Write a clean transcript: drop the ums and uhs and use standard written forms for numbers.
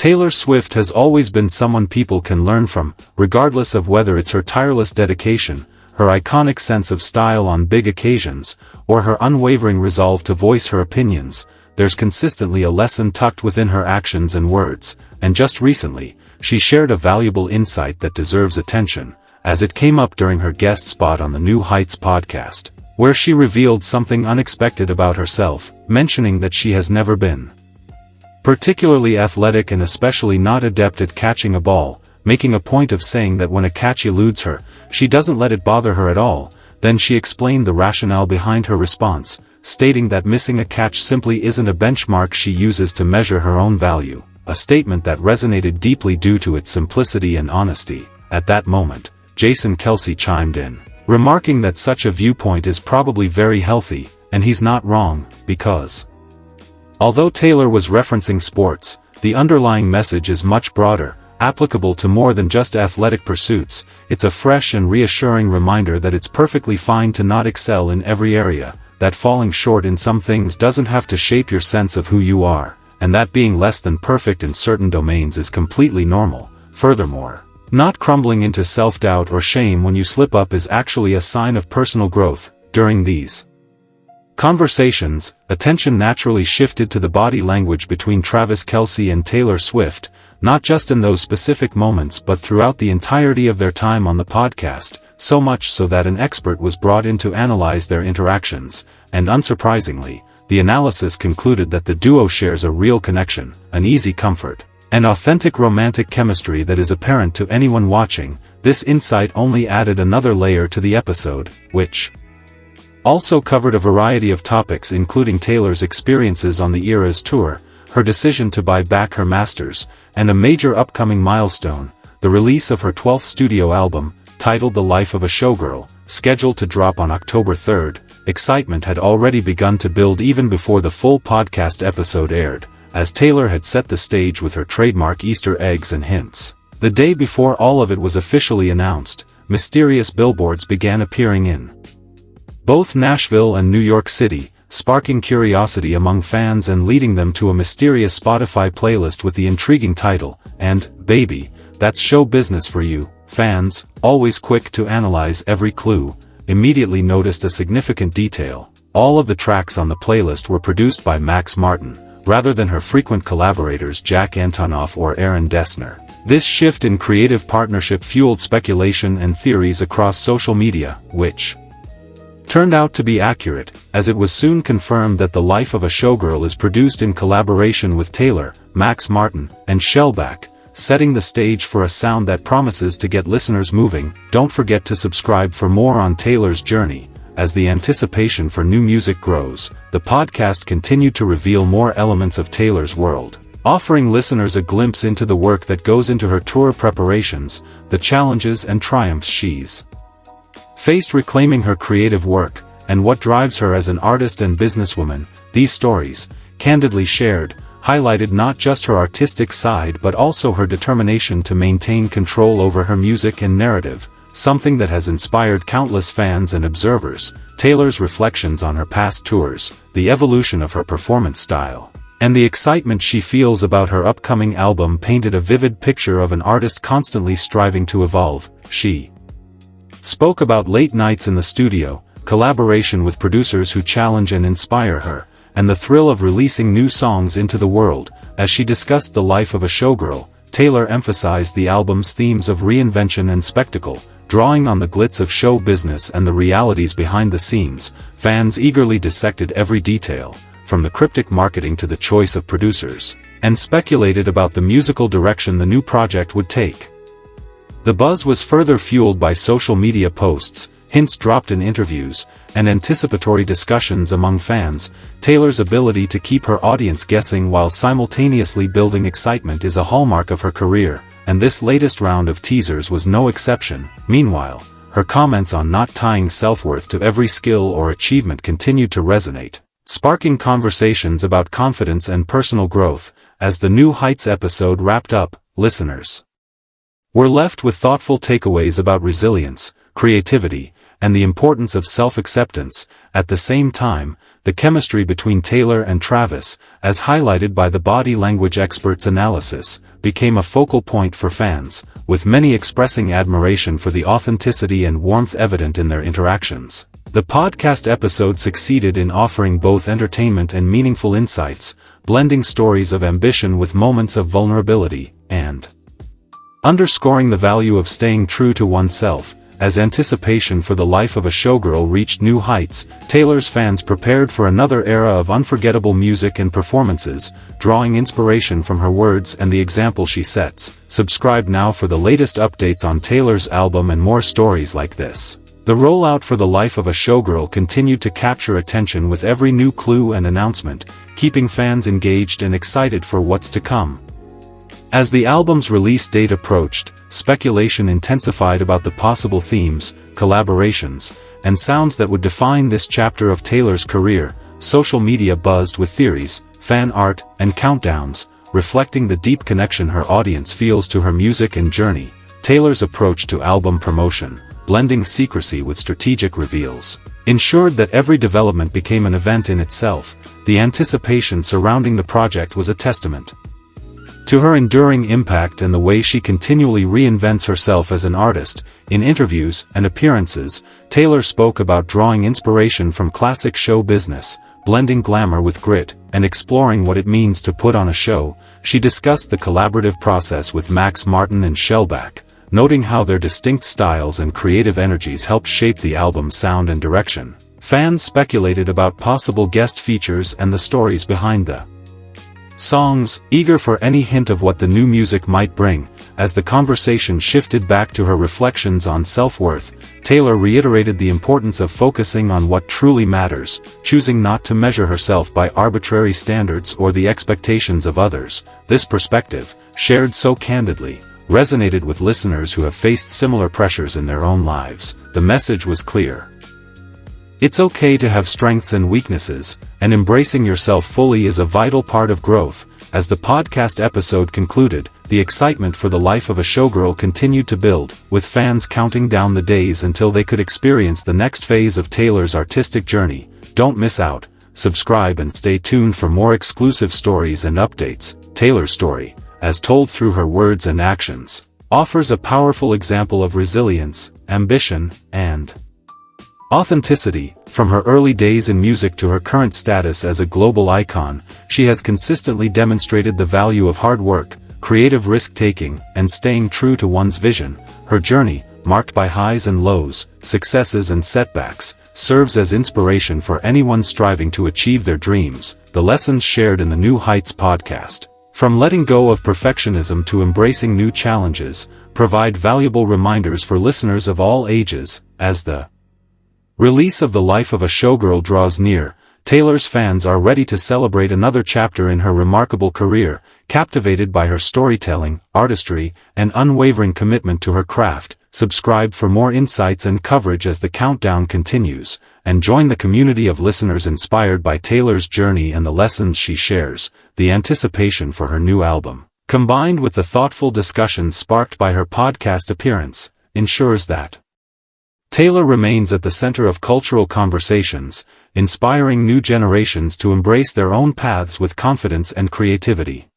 Taylor Swift has always been someone people can learn from, regardless of whether it's her tireless dedication, her iconic sense of style on big occasions, or her unwavering resolve to voice her opinions. There's consistently a lesson tucked within her actions and words, and just recently, she shared a valuable insight that deserves attention, as it came up during her guest spot on the New Heights podcast, where she revealed something unexpected about herself, mentioning that she has never been particularly athletic and especially not adept at catching a ball, making a point of saying that when a catch eludes her, she doesn't let it bother her at all. Then she explained the rationale behind her response, stating that missing a catch simply isn't a benchmark she uses to measure her own value, a statement that resonated deeply due to its simplicity and honesty. At that moment, Travis Kelce chimed in, remarking that such a viewpoint is probably very healthy, and he's not wrong, because although Taylor was referencing sports, the underlying message is much broader, applicable to more than just athletic pursuits. It's a fresh and reassuring reminder that it's perfectly fine to not excel in every area, that falling short in some things doesn't have to shape your sense of who you are, and that being less than perfect in certain domains is completely normal. Furthermore, not crumbling into self-doubt or shame when you slip up is actually a sign of personal growth. During these conversations, attention naturally shifted to the body language between Travis Kelce and Taylor Swift, not just in those specific moments but throughout the entirety of their time on the podcast, so much so that an expert was brought in to analyze their interactions, and unsurprisingly, the analysis concluded that the duo shares a real connection, an easy comfort, and authentic romantic chemistry that is apparent to anyone watching. This insight only added another layer to the episode, which also covered a variety of topics including Taylor's experiences on the Eras tour, her decision to buy back her masters, and a major upcoming milestone, the release of her 12th studio album, titled The Life of a Showgirl, scheduled to drop on October 3rd. Excitement had already begun to build even before the full podcast episode aired, as Taylor had set the stage with her trademark Easter eggs and hints. The day before all of it was officially announced, mysterious billboards began appearing in both Nashville and New York City, sparking curiosity among fans and leading them to a mysterious Spotify playlist with the intriguing title, "And, Baby, That's Show Business for You." Fans, always quick to analyze every clue, immediately noticed a significant detail. All of the tracks on the playlist were produced by Max Martin, rather than her frequent collaborators Jack Antonoff or Aaron Dessner. This shift in creative partnership fueled speculation and theories across social media, which turned out to be accurate, as it was soon confirmed that The Life of a Showgirl is produced in collaboration with Taylor, Max Martin, and Shellback, setting the stage for a sound that promises to get listeners moving. Don't forget to subscribe for more on Taylor's journey. As the anticipation for new music grows, the podcast continued to reveal more elements of Taylor's world, offering listeners a glimpse into the work that goes into her tour preparations, the challenges and triumphs she's faced reclaiming her creative work, and what drives her as an artist and businesswoman. These stories, candidly shared, highlighted not just her artistic side but also her determination to maintain control over her music and narrative, something that has inspired countless fans and observers. Taylor's reflections on her past tours, the evolution of her performance style, and the excitement she feels about her upcoming album painted a vivid picture of an artist constantly striving to evolve. She spoke about late nights in the studio, collaboration with producers who challenge and inspire her, and the thrill of releasing new songs into the world. As she discussed The Life of a Showgirl, Taylor emphasized the album's themes of reinvention and spectacle, drawing on the glitz of show business and the realities behind the scenes. Fans eagerly dissected every detail, from the cryptic marketing to the choice of producers, and speculated about the musical direction the new project would take. The buzz was further fueled by social media posts, hints dropped in interviews, and anticipatory discussions among fans. Taylor's ability to keep her audience guessing while simultaneously building excitement is a hallmark of her career, and this latest round of teasers was no exception. Meanwhile, her comments on not tying self-worth to every skill or achievement continued to resonate, sparking conversations about confidence and personal growth. As the New Heights episode wrapped up, listeners were left with thoughtful takeaways about resilience, creativity, and the importance of self-acceptance. At the same time, the chemistry between Taylor and Travis, as highlighted by the body language experts' analysis, became a focal point for fans, with many expressing admiration for the authenticity and warmth evident in their interactions. The podcast episode succeeded in offering both entertainment and meaningful insights, blending stories of ambition with moments of vulnerability, and underscoring the value of staying true to oneself. As anticipation for the life of a showgirl reached new heights, Taylor's fans prepared for another era of unforgettable music and performances, drawing inspiration from her words and the example she sets. Subscribe now for the latest updates on Taylor's album and more stories like this. The rollout for The Life of a Showgirl continued to capture attention with every new clue and announcement, keeping fans engaged and excited for what's to come. As the album's release date approached, speculation intensified about the possible themes, collaborations, and sounds that would define this chapter of Taylor's career. Social media buzzed with theories, fan art, and countdowns, reflecting the deep connection her audience feels to her music and journey. Taylor's approach to album promotion, blending secrecy with strategic reveals, ensured that every development became an event in itself. The anticipation surrounding the project was a testament to her enduring impact and the way she continually reinvents herself as an artist. In interviews and appearances, Taylor spoke about drawing inspiration from classic show business, blending glamour with grit, and exploring what it means to put on a show. She discussed the collaborative process with Max Martin and Shellback, noting how their distinct styles and creative energies helped shape the album's sound and direction. Fans speculated about possible guest features and the stories behind the songs, eager for any hint of what the new music might bring. As the conversation shifted back to her reflections on self-worth, Taylor reiterated the importance of focusing on what truly matters, choosing not to measure herself by arbitrary standards or the expectations of others. This perspective, shared so candidly, resonated with listeners who have faced similar pressures in their own lives. The message was clear. It's okay to have strengths and weaknesses, and embracing yourself fully is a vital part of growth. As the podcast episode concluded, the excitement for The Life of a Showgirl continued to build, with fans counting down the days until they could experience the next phase of Taylor's artistic journey. Don't miss out. Subscribe and stay tuned for more exclusive stories and updates. Taylor's story, as told through her words and actions, offers a powerful example of resilience, ambition, and authenticity. From her early days in music to her current status as a global icon, she has consistently demonstrated the value of hard work, creative risk-taking, and staying true to one's vision. Her journey, marked by highs and lows, successes and setbacks, serves as inspiration for anyone striving to achieve their dreams. The lessons shared in the New Heights podcast, from letting go of perfectionism to embracing new challenges, provide valuable reminders for listeners of all ages. As the release of The Life of a Showgirl draws near, Taylor's fans are ready to celebrate another chapter in her remarkable career, captivated by her storytelling, artistry, and unwavering commitment to her craft. Subscribe for more insights and coverage as the countdown continues, and join the community of listeners inspired by Taylor's journey and the lessons she shares. The anticipation for her new album, combined with the thoughtful discussions sparked by her podcast appearance, ensures that Taylor remains at the center of cultural conversations, inspiring new generations to embrace their own paths with confidence and creativity.